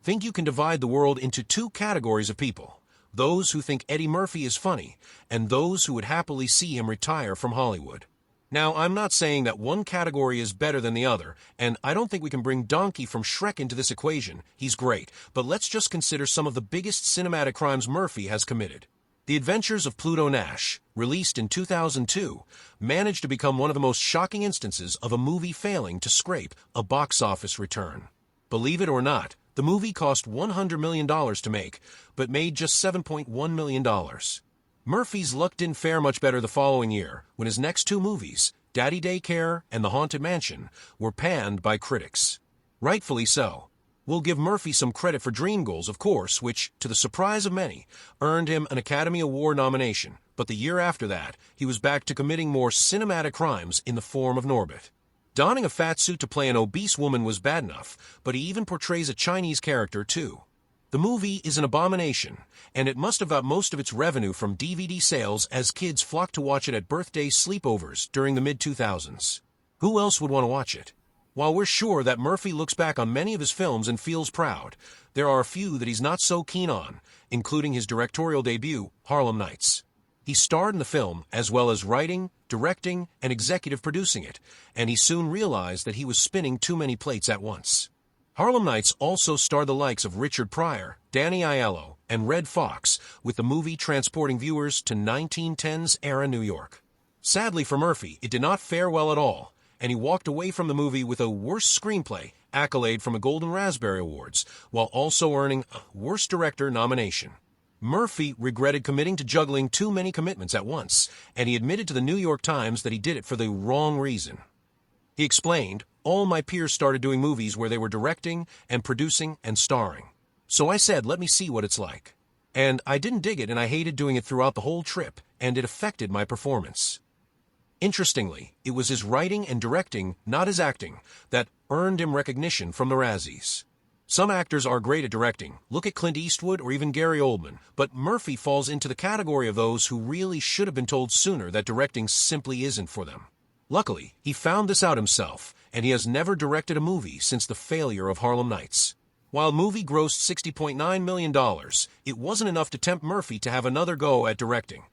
Think you can divide the world into two categories of people: those who think Eddie Murphy is funny, and those who would happily see him retire from Hollywood. Now, I'm not saying that one category is better than the other, and I don't think we can bring Donkey from Shrek into this equation. He's great, but let's just consider some of the biggest cinematic crimes Murphy has committed. The Adventures of Pluto Nash, released in 2002, managed to become one of the most shocking instances of a movie failing to scrape a box office return. Believe it or not, the movie cost $100 million to make, but made just $7.1 million. Murphy's luck didn't fare much better the following year, when his next two movies, Daddy Daycare and The Haunted Mansion, were panned by critics. Rightfully so. We'll give Murphy some credit for Dreamgirls, of course, which, to the surprise of many, earned him an Academy Award nomination, but the year after that, he was back to committing more cinematic crimes in the form of Norbit. Donning a fat suit to play an obese woman was bad enough, but he even portrays a Chinese character, too. The movie is an abomination, and it must have got most of its revenue from DVD sales as kids flocked to watch it at birthday sleepovers during the mid-2000s. Who else would want to watch it? While we're sure that Murphy looks back on many of his films and feels proud, there are a few that he's not so keen on, including his directorial debut, Harlem Nights. He starred in the film, as well as writing, directing, and executive producing it, and he soon realized that he was spinning too many plates at once. Harlem Nights also starred the likes of Richard Pryor, Danny Aiello, and Red Fox, with the movie transporting viewers to 1910s-era New York. Sadly for Murphy, it did not fare well at all, and he walked away from the movie with a Worst Screenplay accolade from the Golden Raspberry Awards, while also earning a Worst Director nomination. Murphy regretted committing to juggling too many commitments at once, and he admitted to the New York Times that he did it for the wrong reason. He explained, "All my peers started doing movies where they were directing and producing and starring. So I said, let me see what it's like. And I didn't dig it, and I hated doing it throughout the whole trip, and it affected my performance." Interestingly, it was his writing and directing, not his acting, that earned him recognition from the Razzies. Some actors are great at directing, look at Clint Eastwood or even Gary Oldman, but Murphy falls into the category of those who really should have been told sooner that directing simply isn't for them. Luckily, he found this out himself, and he has never directed a movie since the failure of Harlem Nights. While the movie grossed $60.9 million, it wasn't enough to tempt Murphy to have another go at directing.